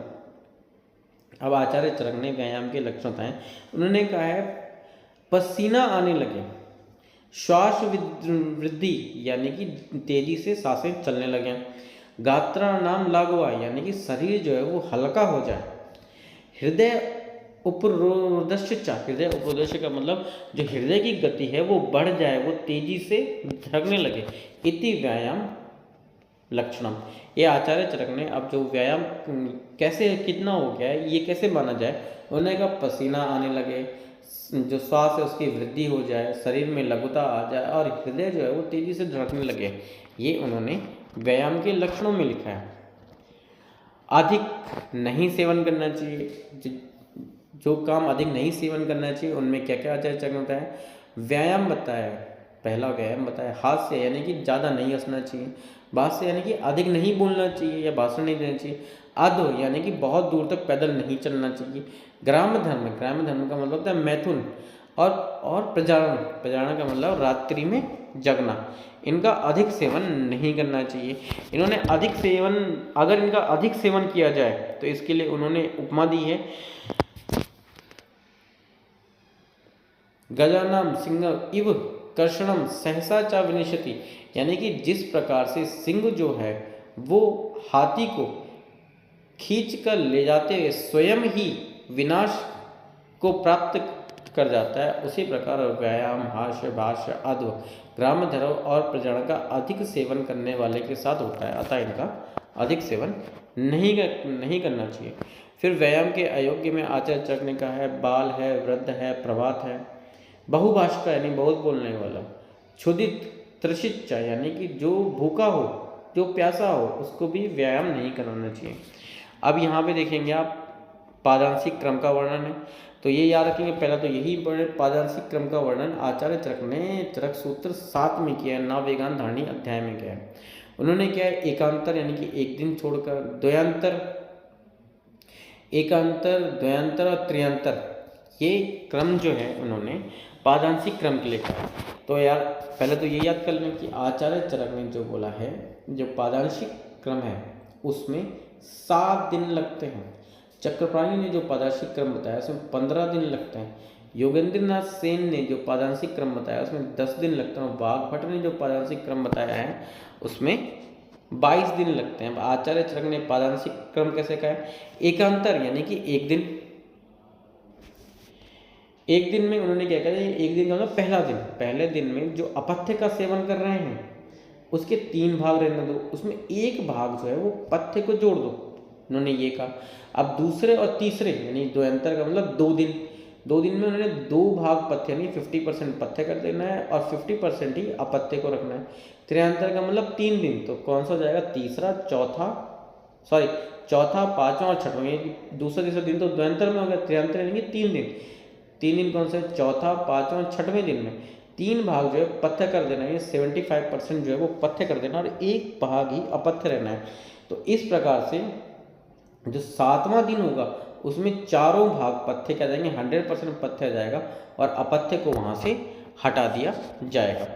अब आचार्य चरक ने व्यायाम के लक्षण बताए। उन्होंने कहा है पसीना आने लगे, श्वास वृद्धि, यानी कि तेजी से सांसें चलने लगे। गात्रा नाम लागवा, यानी कि शरीर जो है वो हल्का हो जाए। हृदय उपरोदस्य, हृदय उपरोदस्य का मतलब जो हृदय की गति है वो बढ़ जाए, वो तेजी से धड़कने लगे। इति व्यायाम लक्षणम। ये आचार्य चरक ने अब जो व्यायाम कैसे कितना हो गया है ये कैसे माना जाए, उन्होंने कहा पसीना आने लगे, जो श्वास है उसकी वृद्धि हो जाए, शरीर में लघुता आ जाए और हृदय जो है वो तेजी से धड़कने लगे, ये उन्होंने व्यायाम के लक्षणों में लिखा है। अधिक नहीं सेवन करना चाहिए, जो काम अधिक नहीं सेवन करना चाहिए उनमें क्या क्या आचार्य चरक होता है। व्यायाम बताया, पहला व्यायाम बताया हास्य, यानी कि ज़्यादा नहीं हंसना चाहिए। भाष्य यानी कि अधिक नहीं बोलना चाहिए या भाषण नहीं देना चाहिए। अधो यानी कि बहुत दूर तक पैदल नहीं चलना चाहिए। ग्राम धर्म, ग्राम धर्म का मतलब होता है मैथुन। और प्रजारण, प्रजारण का मतलब रात्रि में जगना। इनका अधिक सेवन नहीं करना चाहिए। इन्होंने अधिक सेवन, अगर इनका अधिक सेवन किया जाए तो इसके लिए उन्होंने उपमा दी है, गजानम सिंह इव कर्षणम सहसा चा विनिशति, यानी कि जिस प्रकार से सिंह जो है वो हाथी को खींच कर ले जाते हुए स्वयं ही विनाश को प्राप्त कर जाता है, उसी प्रकार व्यायाम, हास्य, भाष्य, अध्व, ग्राम धर्म और प्रजनन का अधिक सेवन करने वाले के साथ होता है, अतः इनका अधिक सेवन नहीं करना चाहिए। फिर व्यायाम के अयोग्य में आचार्य चरक ने कहा है बाल है, वृद्ध है, प्रभात है, बहुभाषिक यानी बहुत बोलने वाला, क्षुधित, तृषित यानी कि जो भूखा हो, जो प्यासा हो, उसको भी व्यायाम नहीं कराना चाहिए। अब यहाँ पे देखेंगे आप पादांशिक क्रम का वर्णन है, तो ये याद रखेंगे। पहला तो यही इंपॉर्टेंट, पादांशिक क्रम का वर्णन आचार्य चरक ने चरक सूत्र 7 में किया है, नववेगान धारणी अध्याय में किया है। उन्होंने क्या है, एकांतर यानी कि एक दिन छोड़कर, द्वयांतर, एकांतर, द्वयांतर और त्रियांतर, ये क्रम जो है उन्होंने पादांशिक क्रम के लिए कहा। तो यार पहले तो ये याद कर लें कि आचार्य चरक ने जो बोला है, जो पादांशिक क्रम है उसमें 7 दिन लगते हैं। चक्रपाणी ने जो पादांशिक क्रम बताया उसमें 15 दिन लगते हैं। योगेंद्रनाथ सेन ने जो पादांशिक क्रम बताया उसमें 10 दिन लगते हैं। बाघभट्ट ने जो पादांशिक क्रम बताया है उसमें 22 दिन लगते हैं। आचार्य चरक ने पादांशिक क्रम कैसे कहा है, एकांतर यानी कि एक दिन, एक दिन में उन्होंने क्या कहा, एक दिन का मतलब पहला दिन, पहले दिन में जो अपथ्य का सेवन कर रहे हैं उसके 3 भाग रहने दो, उसमें एक भाग जो है वो पथ्य को जोड़ दो, उन्होंने ये कहा। अब दूसरे और तीसरे यानी द्वयांतर का मतलब 2 दिन, 2 दिन में उन्होंने 2 भाग पथ्य यानी 50% पथ्य कर देना है और 50% ही अपथ्य को रखना है। त्रियांतर का मतलब 3 दिन, तो कौन सा हो जाएगा, तीसरा, चौथा, पांचवा और छठवां। दूसरा तीसरा दिन तो द्वयांतर में हो गया, त्रियांतर यानी कि 3 दिन, 3 दिन कौन से, चौथा, पांचवा, छठवें दिन में 3 भाग जो है पथ्य कर देना है, 75% जो है वो पथ्य कर देना और एक भाग ही अपथ्य रहना है। तो इस प्रकार से जो 7वां दिन होगा उसमें चारों भाग पथ्य क्या जाएंगे, 100% पथ्य आ जाएगा और अपथ्य को वहाँ से हटा दिया जाएगा।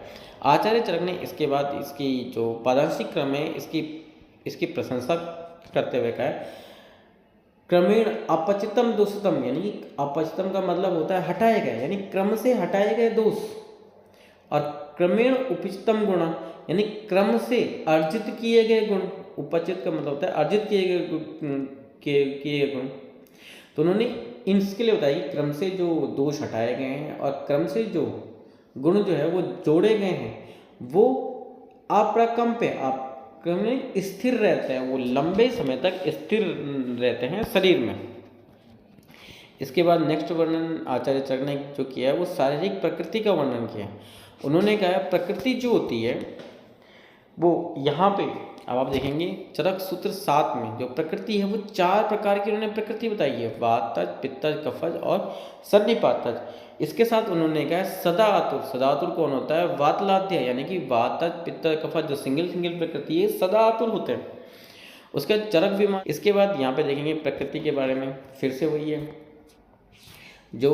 आचार्य चरक ने इसके बाद इसकी जो पादांशिक क्रम है इसकी प्रशंसा करते हुए कहा है, क्रमेण अपचितम दोषतम, यानी कि अपचितम का मतलब होता है हटाए गए, यानी क्रम से हटाए गए दोष, और क्रमेण उपचितम गुण यानी क्रम से अर्जित किए गए गुण। उपचित का मतलब होता है अर्जित किए गए गुण। तो उन्होंने इसके लिए बताया कि क्रम से जो दोष हटाए गए हैं और क्रम से जो गुण जो है वो जोड़े गए हैं वो अप्रकम्प्य, क्रम में स्थिर रहते हैं, वो लंबे समय तक स्थिर रहते हैं शरीर में। इसके बाद नेक्स्ट वर्णन आचार्य चरक ने जो किया है वो शारीरिक प्रकृति का वर्णन किया है। उन्होंने कहा प्रकृति जो होती है वो यहाँ पे, अब आप देखेंगे चरक सूत्र 7 में जो प्रकृति है वो 4 प्रकार की उन्होंने प्रकृति बताई है, वातज, पित्तज, कफज और सन्निपातज। इसके साथ उन्होंने कहा सदा आतुर, सदा आतुर कौन होता है, वातलाध्य यानी कि वातज, पित्तज, कफज जो सिंगल प्रकृति है सदा आतुर होते हैं। उसके चरक विमान। इसके बाद यहाँ पे देखेंगे प्रकृति के बारे में, फिर से वही है जो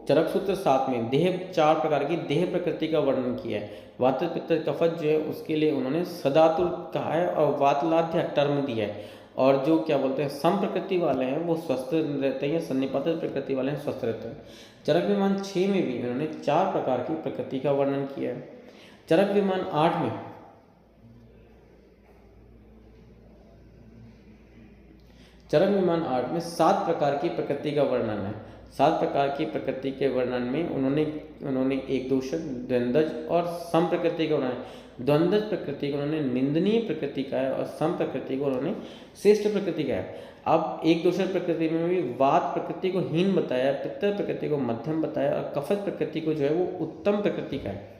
चरक सूत्र 7 में देह 4 प्रकार की देह प्रकृति का वर्णन किया है। वात, पित्त, कफज जो है उसके लिए उन्होंने सदातुर कहा है और वातलाध्य टर्म दिया है। और जो क्या बोलते हैं सम प्रकृति वाले हैं वो स्वस्थ रहते हैं, सन्निपातित प्रकृति वाले हैं स्वस्थ रहते हैं। चरक विमान 6 में भी उन्होंने 4 प्रकार की प्रकृति का वर्णन किया है। चरक विमान 8 में चरक विमान 8 में 7 प्रकार की प्रकृति का वर्णन है। 7 प्रकार की प्रकृति के वर्णन में उन्होंने एक दोषक, द्वंद्वज और सम प्रकृति का वर्णन। द्वंद्व प्रकृति को उन्होंने निंदनीय प्रकृति कहा है और सम प्रकृति को उन्होंने श्रेष्ठ प्रकृति कहा है। अब एक दूसरे प्रकृति में भी वात प्रकृति को हीन बताया, पित्त प्रकृति को मध्यम बताया और कफत प्रकृति को जो है वो उत्तम प्रकृति का है।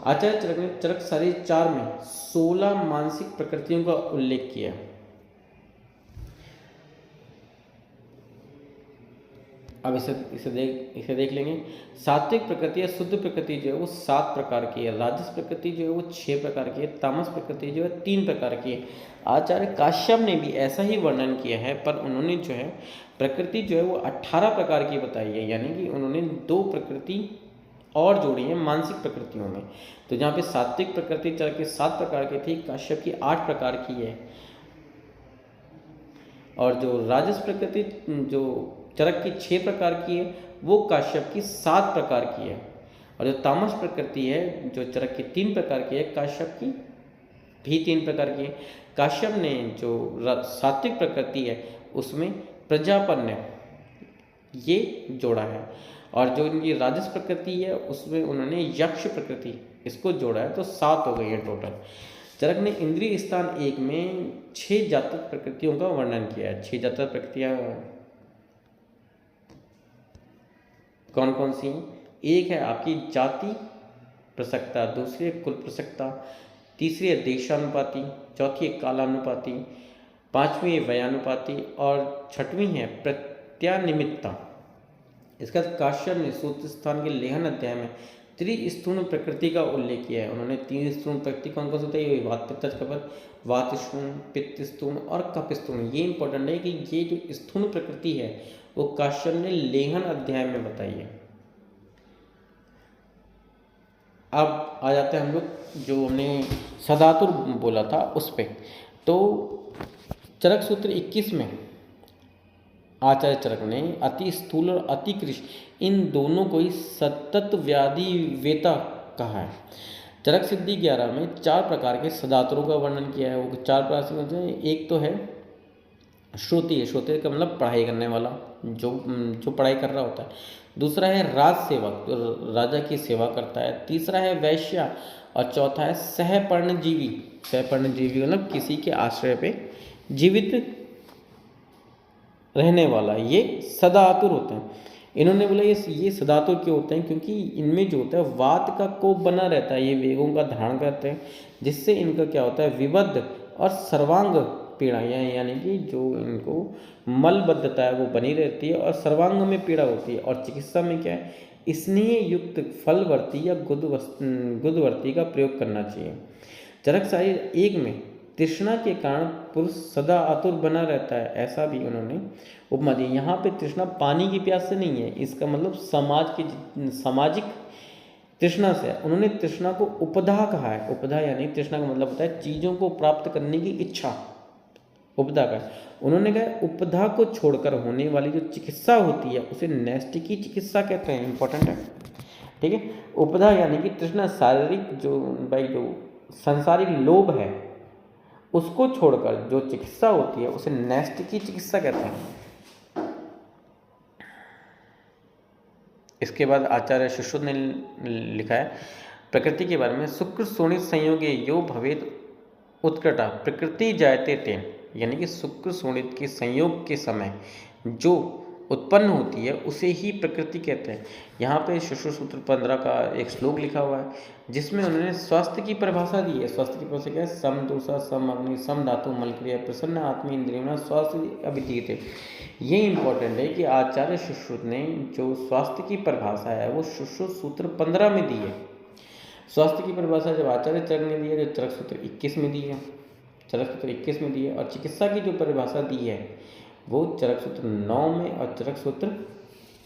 आचार्य चरक ने चरक शरीर 4 में 16 मानसिक प्रकृतियों का उल्लेख किया। अब इसे देख लेंगे। सात्विक प्रकृति या शुद्ध प्रकृति जो है वो 7 प्रकार की है, राजस प्रकृति जो है वो 6 प्रकार की है, तामस प्रकृति जो है 3 प्रकार की है। आचार्य काश्यप ने भी ऐसा ही वर्णन किया है, पर उन्होंने जो है प्रकृति जो है वो 18 प्रकार की बताई है, यानी कि उन्होंने 2 प्रकृति और जोड़ी है मानसिक प्रकृतियों में। तो जहाँ पे सात्विक प्रकृति चरक के 7 प्रकार की थी, काश्यप की 8 प्रकार की है, और जो राजस प्रकृति जो चरक की 6 प्रकार की है वो काश्यप की 7 प्रकार की है, और जो तामस प्रकृति है जो चरक की 3 प्रकार की है, काश्यप की भी 3 प्रकार की है। काश्यप ने जो सात्विक प्रकृति है उसमें प्रजापन्य ये जोड़ा है, और जो इनकी राजस प्रकृति है उसमें उन्होंने यक्ष प्रकृति इसको जोड़ा है, तो 7 हो गई है टोटल। चरक ने इंद्रिय स्थान 1 में 6 जातक प्रकृतियों का वर्णन किया है। 6 जातक प्रकृतियाँ कौन कौन सी हैं? एक है आपकी जाति प्रसक्ता, दूसरी है कुल प्रसक्ता, तीसरी है देशानुपाती, चौथी है कालानुपाती, 5वीं है व्ययानुपाती और 6वीं है प्रत्यानिमित्ता। इसका काश्यप ने सूत्र स्थान के लेहन अध्याय में त्रिस्थूण प्रकृति का उल्लेख किया है। उन्होंने 3 स्थूण प्रकृति कौन कौन सी बताई? वात पित्त कफत, वात स्थूण, पित्त स्थूण और कफ स्थूण। ये इंपॉर्टेंट है कि ये जो स्थूण प्रकृति है वो काश्यप ने लेहन अध्याय में बताई है। अब आ जाते हैं हम लोग जो हमने सदातुर बोला था उस पे। तो चरक सूत्र 21 में आचार्य चरक ने अति स्थूल और अति कृष्ण इन दोनों को ही सतत व्याधि वेता कहा है। चरक सिद्धि 11 में 4 प्रकार के सदातुरों का वर्णन किया है। वो 4 प्रकार से होते हैं। एक तो है श्रोति है, श्रोति का मतलब पढ़ाई करने वाला, जो पढ़ाई कर रहा होता है। दूसरा है राज सेवक, तो राजा की सेवा करता है। तीसरा है वैश्या और चौथा है सहपर्णजीवी। सहपर्णजीवी मतलब किसी के आश्रय पे जीवित रहने वाला, ये सदातुर होते हैं। इन्होंने बोला ये सदातुर क्यों होते हैं? क्योंकि इनमें जो होता है वात का कोप बना रहता है, ये वेगों का धारण करते हैं, जिससे इनका क्या होता है विबद्ध और सर्वांग पीड़ा, यानी कि जो इनको मलबद्धता है वो बनी रहती है और सर्वांग में पीड़ा होती है। और चिकित्सा में क्या है स्नेह युक्त फलवर्ती या गुदवर्ती का प्रयोग करना चाहिए। चरक शरीर 1 में तृष्णा के कारण पुरुष सदा आतुर बना रहता है, ऐसा भी उन्होंने उपमा दी। यहाँ पे तृष्णा पानी की प्यास से नहीं है, इसका मतलब सामाजिक तृष्णा से है। उन्होंने तृष्णा को उपधा कहा है। उपधा यानी तृष्णा का मतलब होता है चीज़ों को प्राप्त करने की इच्छा, उपधा का। उन्होंने कहा उपधा को छोड़कर होने वाली जो चिकित्सा होती है उसे नैष्टिकी चिकित्सा कहते हैं। इंपॉर्टेंट है, ठीक है। उपधा यानी कि तृष्णा शारीरिक जो सांसारिक लोभ है उसको छोड़कर जो चिकित्सा होती है उसे नैष्टिकी चिकित्सा कहते हैं। इसके बाद आचार्य सुश्रुत ने लिखा है प्रकृति के बारे में, शुक्र शोणित संयोगे यो भवेद उत्कटा प्रकृति जायते तेन, यानी कि शुक्र शोणित के संयोग के समय जो उत्पन्न होती है उसे ही प्रकृति कहते हैं। यहाँ पे शिशु सूत्र 15 का एक श्लोक लिखा हुआ है जिसमें उन्होंने स्वास्थ्य की परिभाषा दी है। स्वास्थ्य की परिभाषा क्या है? सम दोषा सम अग्नि सम धातु मलक्रिया प्रसन्न आत्मी इंद्रियों स्वास्थ्य अभिधीयते। ये इंपॉर्टेंट है कि आचार्य सुश्रुत ने जो स्वास्थ्य की परिभाषा है वो सुश्रुत सूत्र 15 में दी है। स्वास्थ्य की परिभाषा जब आचार्य चरक ने दी है जो चरक सूत्र 21 में दी है, चरक सूत्र 21 में दी है। और चिकित्सा की जो परिभाषा दी है वो चरक सूत्र 9 में और चरक सूत्र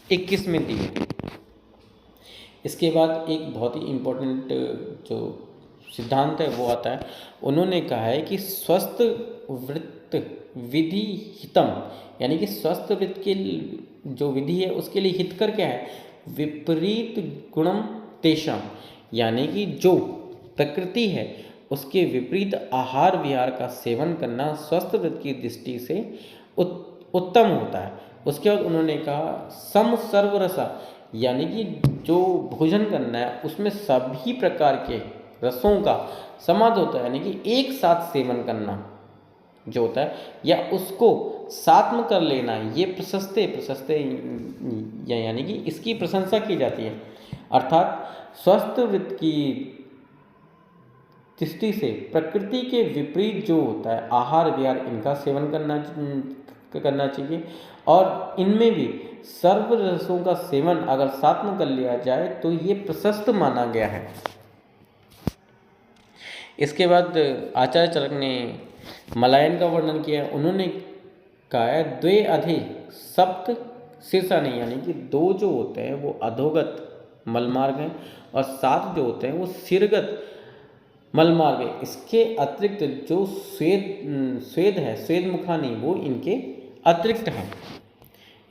21 में दी है। इसके बाद एक बहुत ही इम्पोर्टेंट जो सिद्धांत है वो आता है। उन्होंने कहा है कि स्वस्थ वृत्त विधि हितम, यानी कि स्वस्थ वृत्त के जो विधि है उसके लिए हितकर क्या है? विपरीत गुणम तेषाम, यानी कि जो प्रकृति है उसके विपरीत आहार विहार का सेवन करना स्वस्थ वृत्त की दृष्टि से उत्तम होता है। उसके बाद उन्होंने कहा सम सर्वरसा, यानी कि जो भोजन करना है उसमें सभी प्रकार के रसों का समाज होता है, यानी कि एक साथ सेवन करना जो होता है या उसको साथ में कर लेना, ये प्रशस्ते प्रशस्ते यानी कि इसकी प्रशंसा की जाती है। अर्थात स्वस्थ वृत्त की दृष्टि से प्रकृति के विपरीत जो होता है आहार विहार, इनका सेवन करना चाहिए। और इनमें भी सर्व रसों का सेवन अगर साथ में कर लिया जाए तो ये प्रशस्त माना गया है। इसके बाद आचार्य चरक ने मलायन का वर्णन किया। उन्होंने कहा है द्वे अधि सप्त शीर्षा नहीं, यानी कि 2 जो होते हैं वो अधोगत मलमार्ग हैं और 7 जो होते हैं वो शीर्षगत मलमार्ग है। इसके अतिरिक्त जो स्वेद है, स्वेद मुखानी, वो इनके अतिरिक्त हैं।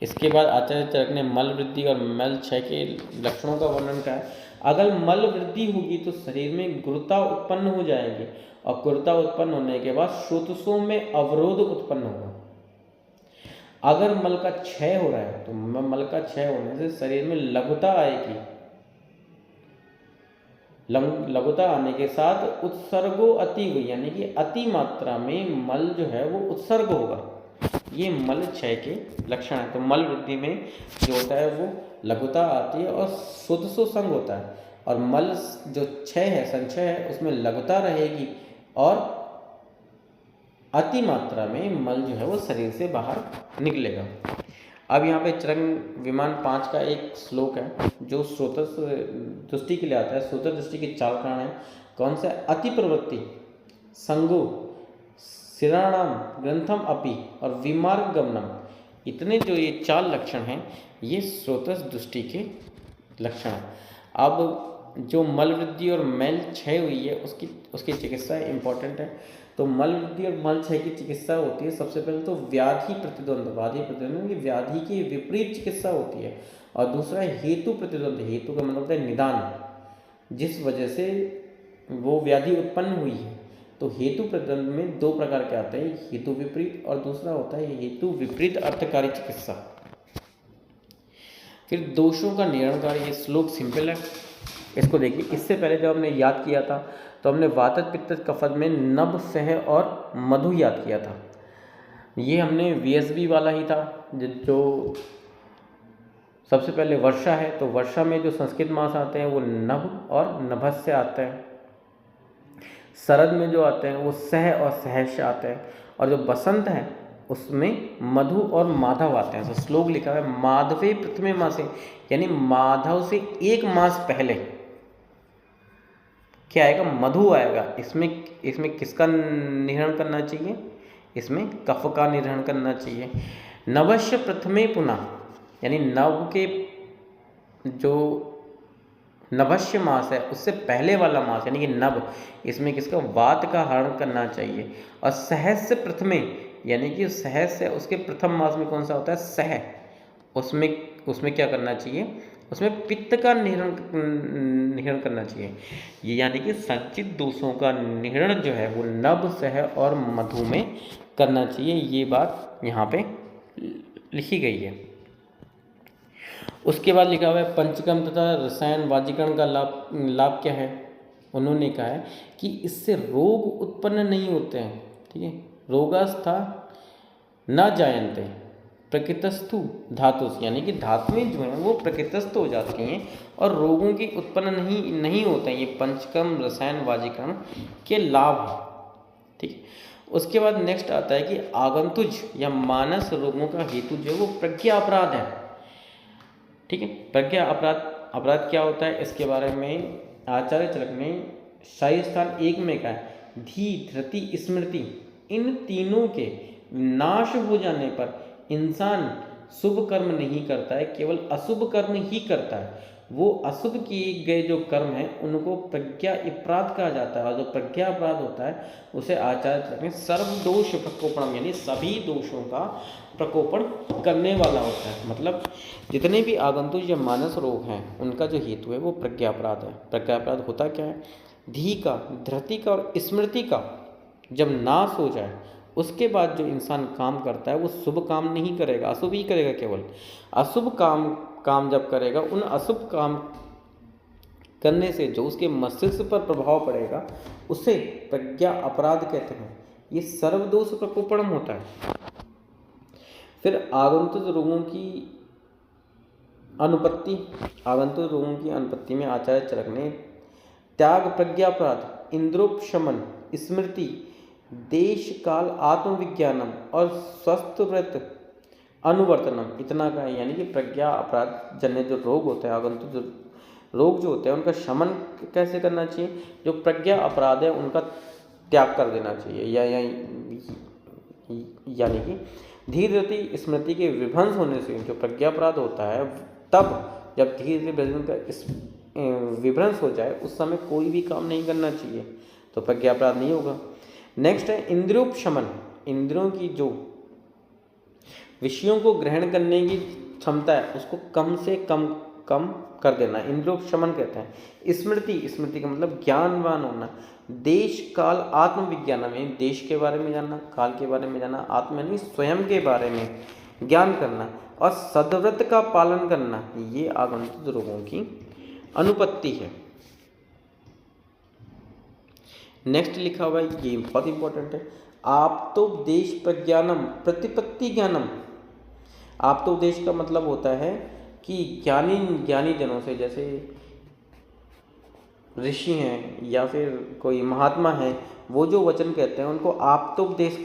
इसके बाद आचार्य चरक ने मल वृद्धि और मल क्षय के लक्षणों का वर्णन किया है। अगर मल वृद्धि होगी तो शरीर में गुरुता उत्पन्न हो जाएगी और गुरुता उत्पन्न होने के बाद स्रोतसों में अवरोध उत्पन्न होगा। अगर मल का क्षय हो रहा है तो मल का क्षय होने से शरीर में लघुता आएगी। लघुता आने के साथ उत्सर्गो अति हुई, यानी कि अति मात्रा में मल जो है वो उत्सर्ग होगा। ये मल क्षय के लक्षण है। तो मल वृद्धि में जो होता है वो लघुता आती है और सुदसो संग होता है, और मल जो क्षय है, संचय है, उसमें लघुता रहेगी और अति मात्रा में मल जो है वो शरीर से बाहर निकलेगा। अब यहाँ पे चरक विमान 5 का एक श्लोक है जो स्रोतस दृष्टि के लिए आता है। स्रोत दृष्टि के 4 कारण है। कौन सा? अति प्रवृत्ति, संगो, शिराणाम ग्रंथम अपि और विमार्ग गमनम। इतने जो ये 4 लक्षण हैं ये स्रोतस दृष्टि के लक्षण हैं। अब जो मल वृद्धि और मैल क्षय हुई है उसकी चिकित्सा इम्पॉर्टेंट है। तो मल वृद्धि और मल क्षय की चिकित्सा होती है सबसे पहले तो व्याधि प्रतिद्वंद की व्याधि की विपरीत चिकित्सा होती है, और दूसरा हेतु प्रतिद्वंद। हेतु का मतलब है निदान, जिस वजह से वो व्याधि उत्पन्न हुई है। तो हेतु प्रतिद्वंद में 2 प्रकार के आते हैं, हेतु विपरीत और दूसरा होता है हेतु विपरीत अर्थकारी चिकित्सा। फिर दोषों का निवारणकारी, ये श्लोक सिंपल है, इसको देखिए। इससे पहले जब हमने याद किया था तो हमने वातज पित्त कफत में नभ, सह और मधु याद किया था। ये हमने VSB वाला ही था। जो सबसे पहले वर्षा है तो वर्षा में जो संस्कृत मास आते हैं वो नभ और नभस्य आते हैं। शरद में जो आते हैं वो सह और सहस्य आते हैं, और जो बसंत है उसमें मधु और माधव आते हैं। तो श्लोक लिखा है माधवे प्रथमे मासे, यानी माधव से 1 मास पहले क्या आएगा? मधु आएगा। इसमें किसका निहरण करना चाहिए? इसमें कफ का निहरण करना चाहिए। नवश्य प्रथमे पुनः, यानी नव के जो नभस्य मास है उससे पहले वाला मास यानी कि नभ, इसमें किसका? वात का हरण करना चाहिए। और सहस्य प्रथमे, यानी कि सहस्य उसके प्रथम मास में कौन सा होता है? सह। उसमें क्या करना चाहिए? उसमें पित्त का निहरण करना चाहिए। ये यानी कि संचित दोषों का निहरण जो है वो नभ, सह और मधु में करना चाहिए। ये बात यहाँ पे लिखी गई है। उसके बाद लिखा हुआ है पंचकर्म तथा रसायन वाजीकरण का लाभ क्या है? उन्होंने कहा है कि इससे रोग उत्पन्न नहीं होते हैं। ठीक है, रोगास्था न जायन्ते प्रकृतस्थु धातु, यानी कि धातुएं जो हैं वो प्रकृतस्थ हो जाती हैं और रोगों की उत्पन्न नहीं होते हैं। ये पंचकर्म रसायन वाजीकरण के लाभ हैं। ठीक है, उसके बाद नेक्स्ट आता है कि आगंतुज या मानस रोगों का हेतु जो है वो प्रज्ञा अपराध है। ठीक है, प्रज्ञा अपराध क्या होता है? इसके बारे में आचार्य चरक ने शाही स्थान 1 में कहा है धी, धृति, स्मृति, इन तीनों के नाश हो जाने पर इंसान शुभ कर्म नहीं करता है, केवल अशुभ कर्म ही करता है। वो अशुभ किए गए जो कर्म हैं उनको प्रज्ञा अपराध कहा जाता है, और जो प्रज्ञा अपराध होता है उसे आचार्य चरक ने सर्वदोष प्रकोपणम, यानी सभी दोषों का प्रकोपण करने वाला होता है। मतलब जितने भी आगंतुक या मानस रोग हैं उनका जो हेतु है वो प्रज्ञा अपराध है। प्रज्ञा अपराध होता क्या है? धी का, धृति का और स्मृति का जब नाश हो जाए उसके बाद जो इंसान काम करता है वो शुभ काम नहीं करेगा, अशुभ ही करेगा। केवल अशुभ काम जब करेगा, उन अशुभ काम करने से जो उसके मस्तिष्क पर प्रभाव पड़ेगा उसे प्रज्ञा अपराध कहते हैं। ये सर्वदोष प्रकोपणम होता है। फिर आगंतुक रोगों की अनुपत्ति। आगंतुक रोगों की अनुपत्ति में आचार्य चरक ने त्याग, प्रज्ञापराध, इंद्रोपशमन, स्मृति, देश काल, आत्मविज्ञानम और स्वस्थ व्रत अनुवर्तनम इतना का है। यानी कि प्रज्ञा अपराध जन्य जो रोग होते हैं, आगंतुक रोग जो होते हैं, उनका शमन कैसे करना चाहिए? जो प्रज्ञा अपराध है उनका त्याग कर देना चाहिए, यानी कि धीरे धीरे स्मृति के विभंस होने से जो प्रज्ञा अपराध होता है, तब जब धीरे धीरे का विभ्रंश हो जाए उस समय कोई भी काम नहीं करना चाहिए, तो प्रज्ञा अपराध नहीं होगा। नेक्स्ट है इंद्रियोपशमन। इंद्रियों की जो विषयों को ग्रहण करने की क्षमता है उसको कम से कम कर देना, इंद्रियोपशमन कहते हैं। स्मृति, स्मृति का मतलब ज्ञानवान होना। देश काल, आत्मविज्ञान में देश के बारे में जानना, काल के बारे में जानना, आत्म यानी स्वयं के बारे में ज्ञान करना, और सद्व्रत का पालन करना, ये आगंतुक रोगों की अनुपत्ति है। नेक्स्ट लिखा हुआ है, ये बहुत इंपॉर्टेंट है, आप्तोपदेश प्रज्ञानम प्रतिपत्ति ज्ञानम। आप्तोपदेश का मतलब होता है कि ज्ञानी जनों से, जैसे ऋषि हैं या फिर कोई महात्मा है, वो जो वचन कहते हैं उनको आप्तोपदेश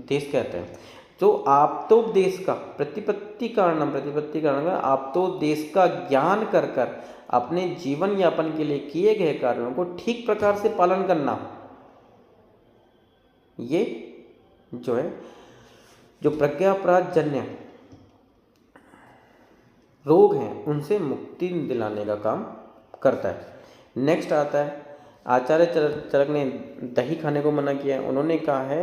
देश कहते हैं। तो आप्तोपदेश का प्रतिपत्ति कारण आप्तोपदेश का ज्ञान कर कर अपने जीवन यापन के लिए किए गए कार्यों को ठीक प्रकार से पालन करना, ये जो है जो प्रज्ञापराध जन्य रोग हैं उनसे मुक्ति दिलाने का काम करता है। नेक्स्ट आता है, आचार्य चरक ने दही खाने को मना किया है। उन्होंने कहा है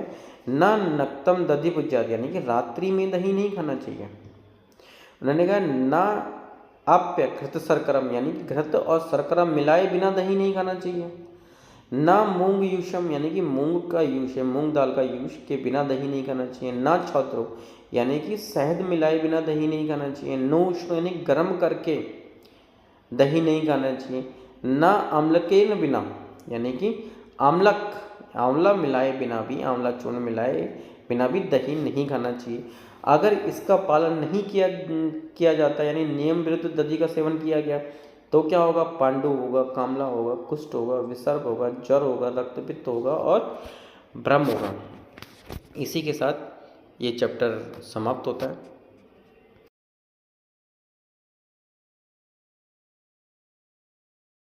ना नक्तम दधि भुज्याद, यानी कि रात्रि में दही नहीं खाना चाहिए। उन्होंने कहा ना आप्य घृत शर्करम, यानी कि घृत और शर्करा मिलाए बिना दही नहीं खाना चाहिए। ना मूंग यूषम, यानी कि मूंग का यूष है, मूंग दाल का यूष के बिना दही नहीं खाना चाहिए। ना छौत्रो, यानी कि शहद मिलाए बिना दही नहीं खाना चाहिए। नो उष्ण, यानी गर्म करके दही नहीं खाना चाहिए। ना आम्लकेन बिना, यानी कि आंवला मिलाए बिना भी, आंवला चूर्ण मिलाए बिना भी दही नहीं खाना चाहिए। अगर इसका पालन नहीं किया जाता, यानी नियम विरुद्ध दही का सेवन किया गया, तो क्या होगा? पांडु होगा, कामला होगा, कुष्ठ होगा, विसर्प होगा, ज्वर होगा, रक्तपित्त होगा और भ्रम होगा। इसी के साथ ये चैप्टर समाप्त होता है।